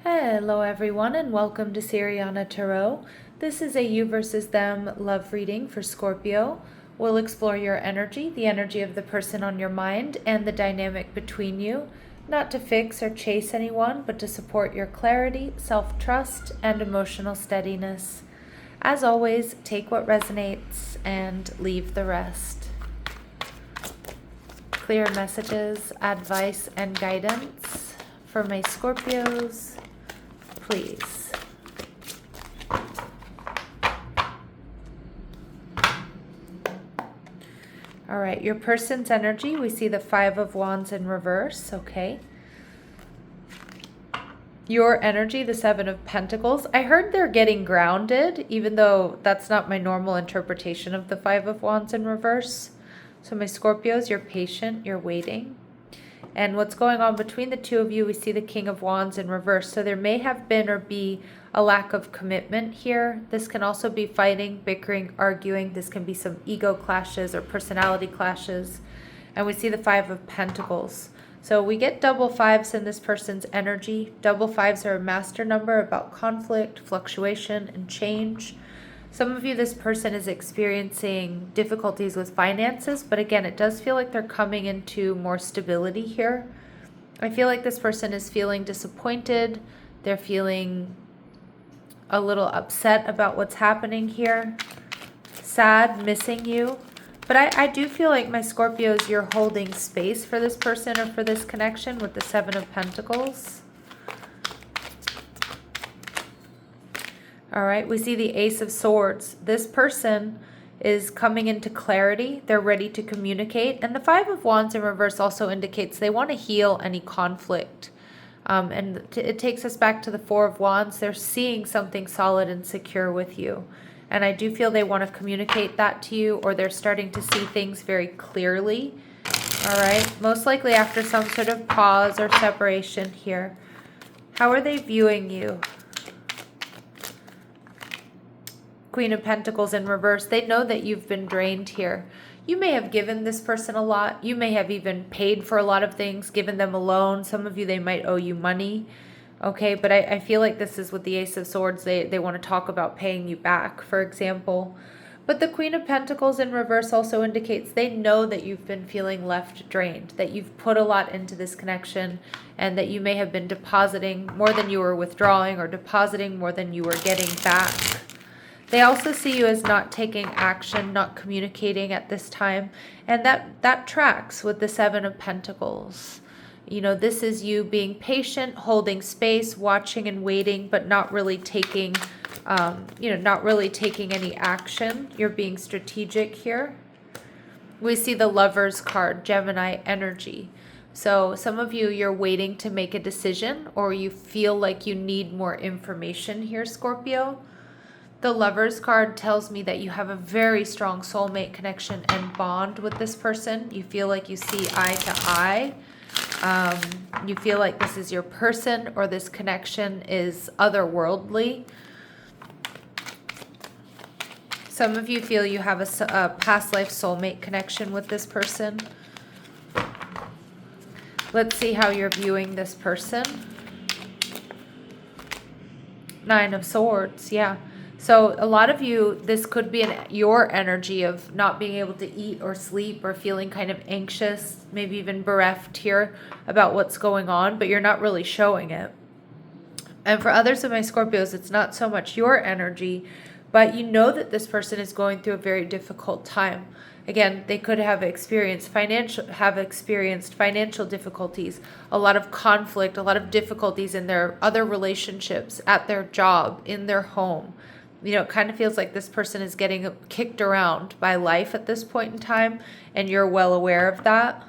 Hello everyone and welcome to Siriana Tarot. This is a you versus them love reading for Scorpio. We'll explore your energy, the energy of the person on your mind, and the dynamic between you, not to fix or chase anyone, but to support your clarity, self-trust, and emotional steadiness. As always, take what resonates and leave the rest. Clear messages, advice, and guidance for my Scorpios, please. All right, your person's energy, we see the Five of Wands in reverse, okay. Your energy, the Seven of Pentacles. I heard they're getting grounded, even though that's not my normal interpretation of the Five of Wands in reverse. So my Scorpios, you're patient, you're waiting. And what's going on between the two of you, we see the King of Wands in reverse. So there may have been or be a lack of commitment here. This can also be fighting, bickering, arguing. This can be some ego clashes or personality clashes. And we see the Five of Pentacles. So we get double fives in this person's energy. Double fives are a master number about conflict, fluctuation, and change. Some of you, this person is experiencing difficulties with finances, but again, it does feel like they're coming into more stability here. I feel like this person is feeling disappointed. They're feeling a little upset about what's happening here. Sad, missing you. But I do feel like, my Scorpios, you're holding space for this person or for this connection with the Seven of Pentacles. All right, we see the Ace of Swords. This person is coming into clarity. They're ready to communicate. And the Five of Wands in reverse also indicates they want to heal any conflict. And it takes us back to the Four of Wands. They're seeing something solid and secure with you. And I do feel they want to communicate that to you, or they're starting to see things very clearly. All right, most likely after some sort of pause or separation here. How are they viewing you? Queen of Pentacles in reverse. They know that you've been drained here. You may have given this person a lot. You may have even paid for a lot of things, given them a loan. Some of you, they might owe you money. Okay, but I feel like this is with the Ace of Swords. They want to talk about paying you back, for example. But the Queen of Pentacles in reverse also indicates they know that you've been feeling left drained, that you've put a lot into this connection, and that you may have been depositing more than you were withdrawing, or depositing more than you were getting back. They also see you as not taking action, not communicating at this time. And that tracks with the Seven of Pentacles. You know, this is you being patient, holding space, watching and waiting, but not really taking, not really taking any action. You're being strategic here. We see the Lovers card, Gemini energy. So some of you, you're waiting to make a decision, or you feel like you need more information here, Scorpio. The Lovers card tells me that you have a very strong soulmate connection and bond with this person. You feel like you see eye to eye. You feel like this is your person, or this connection is otherworldly. Some of you feel you have a past life soulmate connection with this person. Let's see how you're viewing this person. Nine of Swords, yeah. So a lot of you, this could be your energy of not being able to eat or sleep, or feeling kind of anxious, maybe even bereft here about what's going on, but you're not really showing it. And for others of my Scorpios, it's not so much your energy, but you know that this person is going through a very difficult time. Again, they could have experienced financial difficulties, a lot of conflict, a lot of difficulties in their other relationships, at their job, in their home. You know, it kind of feels like this person is getting kicked around by life at this point in time, and you're well aware of that.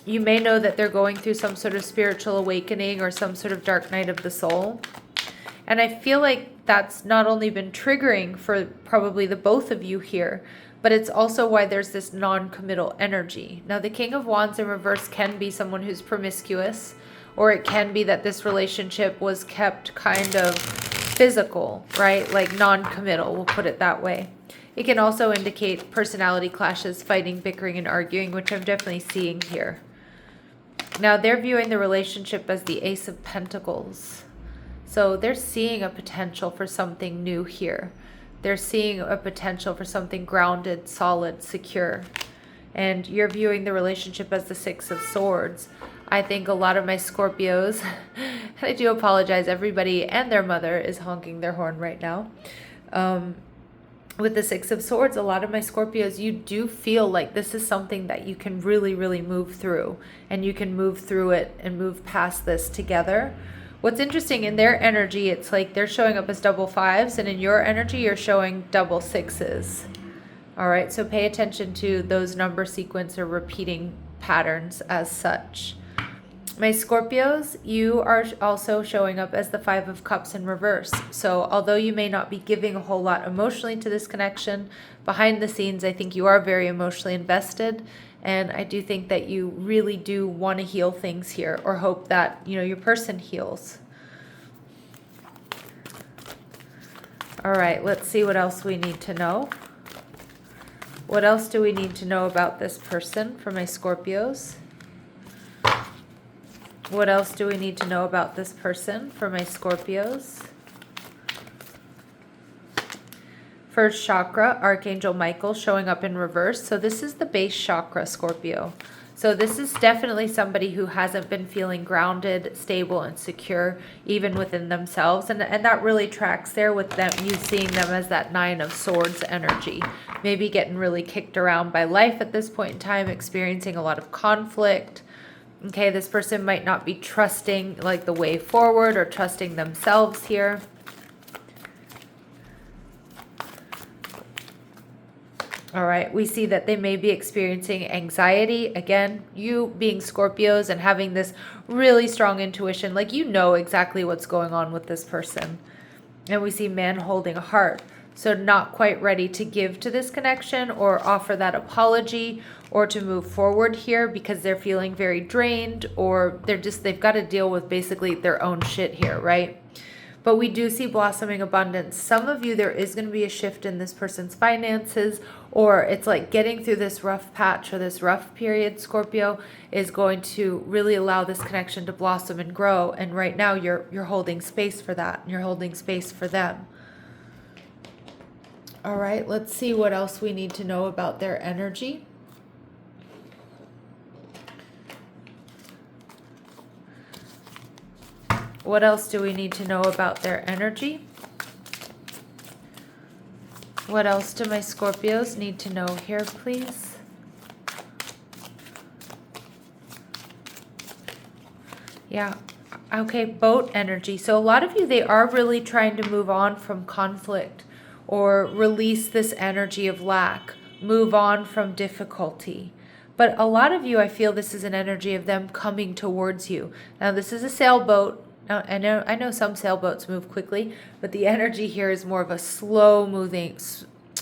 You may know that they're going through some sort of spiritual awakening or some sort of dark night of the soul. And I feel like that's not only been triggering for probably the both of you here, but it's also why there's this non-committal energy. Now, the King of Wands in reverse can be someone who's promiscuous, or it can be that this relationship was kept kind of physical, right? Like non-committal, we'll put it that way. It can also indicate personality clashes, fighting, bickering, and arguing, which I'm definitely seeing here. Now, they're viewing the relationship as the Ace of Pentacles. So they're seeing a potential for something new here. They're seeing a potential for something grounded, solid, secure. And you're viewing the relationship as the Six of Swords. I think a lot of my Scorpios, and I do apologize, everybody and their mother is honking their horn right now. With the Six of Swords, a lot of my Scorpios, you do feel like this is something that you can really, really move through. And you can move through it and move past this together. What's interesting, in their energy, it's like they're showing up as double fives, and in your energy, you're showing double sixes. All right, so pay attention to those number sequence or repeating patterns as such. My Scorpios, you are also showing up as the Five of Cups in reverse. So although you may not be giving a whole lot emotionally to this connection, behind the scenes, I think you are very emotionally invested. And I do think that you really do want to heal things here, or hope that, your person heals. All right, let's see what else we need to know. What else do we need to know about this person for my Scorpios? What else do we need to know about this person for my Scorpios? First chakra, Archangel Michael showing up in reverse. So this is the base chakra, Scorpio. So this is definitely somebody who hasn't been feeling grounded, stable, and secure even within themselves. And that really tracks there with them, you seeing them as that Nine of Swords energy. Maybe getting really kicked around by life at this point in time, experiencing a lot of conflict. Okay, this person might not be trusting like the way forward or trusting themselves here. All right, we see that they may be experiencing anxiety. Again, you being Scorpios and having this really strong intuition, like you know exactly what's going on with this person. And we see man holding a heart. So not quite ready to give to this connection or offer that apology or to move forward here because they're feeling very drained, or they've got to deal with basically their own shit here, right? But we do see blossoming abundance. Some of you, there is going to be a shift in this person's finances, or it's like getting through this rough patch or this rough period, Scorpio, is going to really allow this connection to blossom and grow. And right now you're holding space for that. You're holding space for them. All right, let's see what else we need to know about their energy. What else do we need to know about their energy? What else do my Scorpios need to know here, please? Yeah. Okay, boat energy. So a lot of you, they are really trying to move on from conflict or release this energy of lack, move on from difficulty. But a lot of you, I feel this is an energy of them coming towards you. Now, this is a sailboat. Now, I know some sailboats move quickly, but the energy here is more of a slow moving,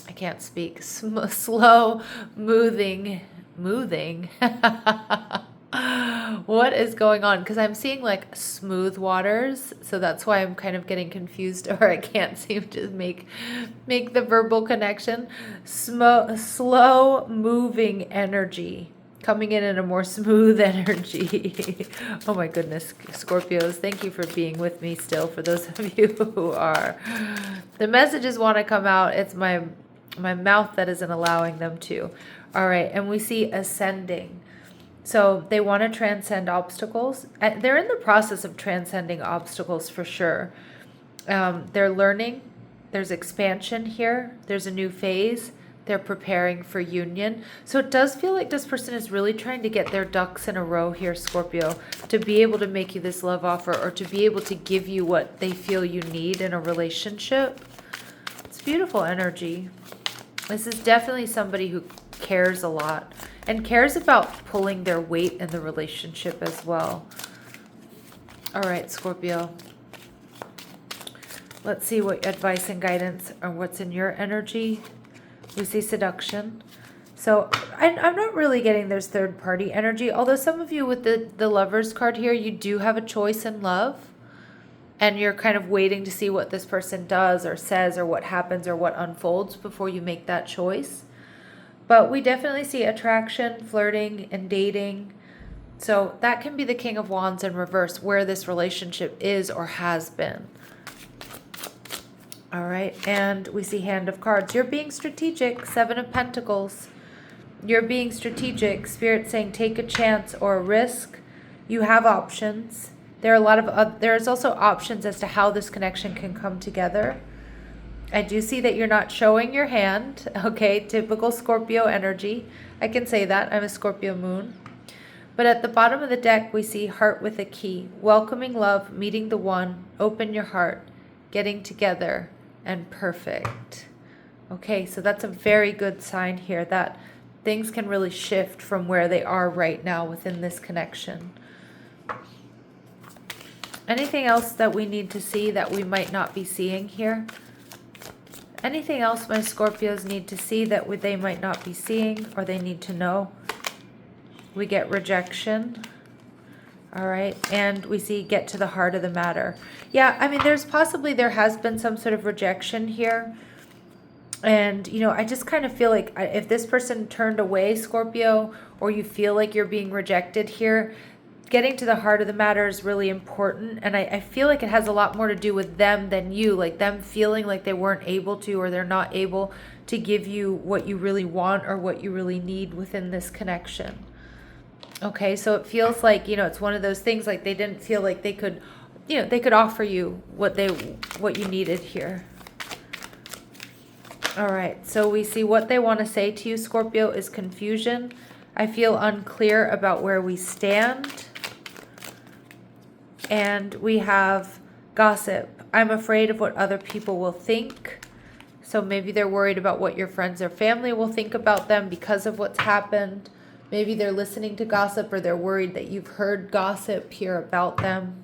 I can't speak, slow moving. What is going on? Because I'm seeing like smooth waters, so that's why I'm kind of getting confused, or I can't seem to make the verbal connection. Slow moving energy coming in a more smooth energy. Oh my goodness, Scorpios, thank you for being with me still. For those of you who are, the messages want to come out. It's my mouth that isn't allowing them to. All right, and we see ascending. So they want to transcend obstacles. They're in the process of transcending obstacles for sure. They're learning. There's expansion here. There's a new phase. They're preparing for union. So it does feel like this person is really trying to get their ducks in a row here, Scorpio, to be able to make you this love offer, or to be able to give you what they feel you need in a relationship. It's beautiful energy. This is definitely somebody who cares a lot and cares about pulling their weight in the relationship as well. All right, Scorpio. Let's see what advice and guidance or what's in your energy. We see seduction. So I'm not really getting there's third party energy, although some of you with the Lovers card here, you do have a choice in love. And you're kind of waiting to see what this person does or says or what happens or what unfolds before you make that choice. But we definitely see attraction, flirting, and dating. So that can be the King of Wands in reverse, where this relationship is or has been. All right, and we see Hand of Cards. You're being strategic, Seven of Pentacles. You're being strategic. Spirit saying take a chance or a risk. You have options. There are a lot of there's also options as to how this connection can come together. I do see that you're not showing your hand. Okay, typical Scorpio energy. I can say that. I'm a Scorpio moon. But at the bottom of the deck, we see Heart with a Key. Welcoming love, meeting the one, open your heart, getting together, and perfect. Okay, so that's a very good sign here that things can really shift from where they are right now within this connection. Anything else that we need to see that we might not be seeing here? Anything else my Scorpios need to see that they might not be seeing or they need to know? We get rejection. All right, and we see get to the heart of the matter. Yeah, I mean, there has been some sort of rejection here. And, you know, I just kind of feel like if this person turned away, Scorpio, or you feel like you're being rejected here, getting to the heart of the matter is really important. And I feel like it has a lot more to do with them than you, like them feeling like they weren't able to, or they're not able to give you what you really want or what you really need within this connection. Okay, so it feels like, you know, it's one of those things like they didn't feel like they could, you know, they could offer you what you needed here. All right, so we see what they want to say to you, Scorpio, is confusion. I feel unclear about where we stand. And we have gossip. I'm afraid of what other people will think. So maybe they're worried about what your friends or family will think about them because of what's happened. Maybe they're listening to gossip, or they're worried that you've heard gossip here about them.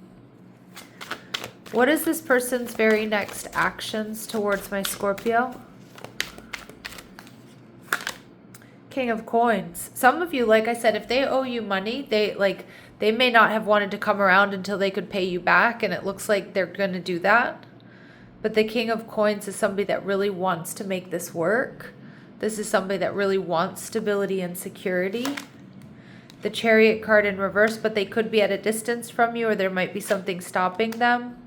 What is this person's very next actions towards my Scorpio? King of Coins. Some of you, like I said, if they owe you money, they may not have wanted to come around until they could pay you back, and it looks like they're going to do that. But the King of Coins is somebody that really wants to make this work. This is somebody that really wants stability and security. The Chariot card in reverse, but they could be at a distance from you, or there might be something stopping them.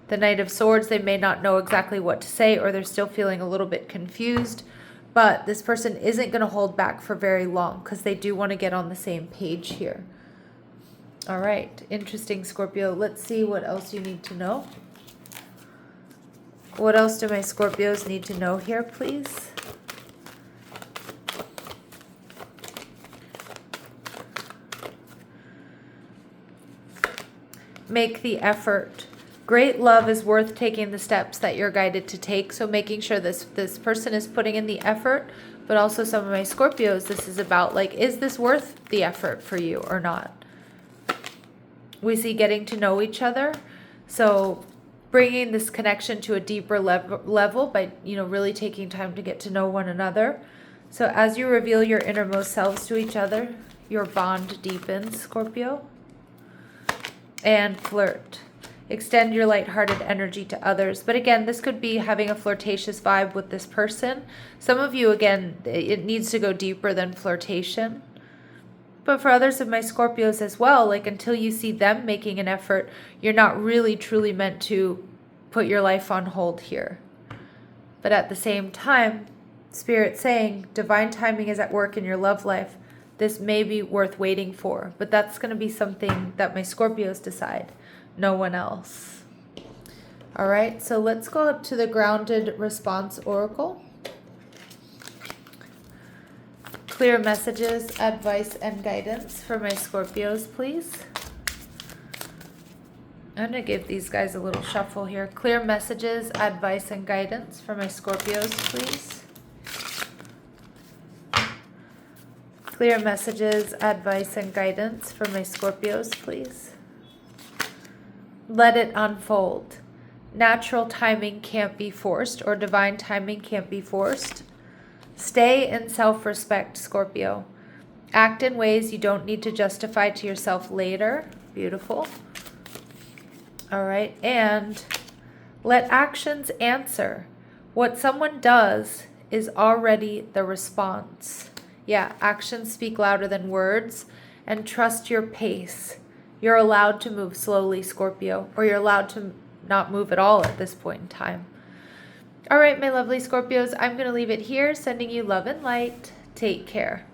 The Knight of Swords, they may not know exactly what to say, or they're still feeling a little bit confused. But this person isn't going to hold back for very long because they do want to get on the same page here. All right, interesting, Scorpio. Let's see what else you need to know. What else do my Scorpios need to know here, please? Make the effort. Great love is worth taking the steps that you're guided to take. So making sure this person is putting in the effort, but also some of my Scorpios, this is about like, is this worth the effort for you or not? We see getting to know each other. So bringing this connection to a deeper level by, you know, really taking time to get to know one another. So as you reveal your innermost selves to each other, your bond deepens, Scorpio. And flirt. Extend your lighthearted energy to others. But again, this could be having a flirtatious vibe with this person. Some of you, again, it needs to go deeper than flirtation. But for others of my Scorpios as well, like until you see them making an effort, you're not really truly meant to put your life on hold here. But at the same time, Spirit saying divine timing is at work in your love life. This may be worth waiting for, but that's going to be something that my Scorpios decide. No one else. All right, so let's go up to the Grounded Response Oracle. Clear messages, advice, and guidance for my Scorpios, please. I'm going to give these guys a little shuffle here. Clear messages, advice, and guidance for my Scorpios, please. Clear messages, advice, and guidance for my Scorpios, please. Let it unfold. Natural timing can't be forced, or divine timing can't be forced. Stay in self-respect, Scorpio. Act in ways you don't need to justify to yourself later. Beautiful. All right, and let actions answer. What someone does is already the response. Yeah, actions speak louder than words. and trust your pace. You're allowed to move slowly, Scorpio, or you're allowed to not move at all at this point in time. All right, my lovely Scorpios, I'm going to leave it here, sending you love and light. Take care.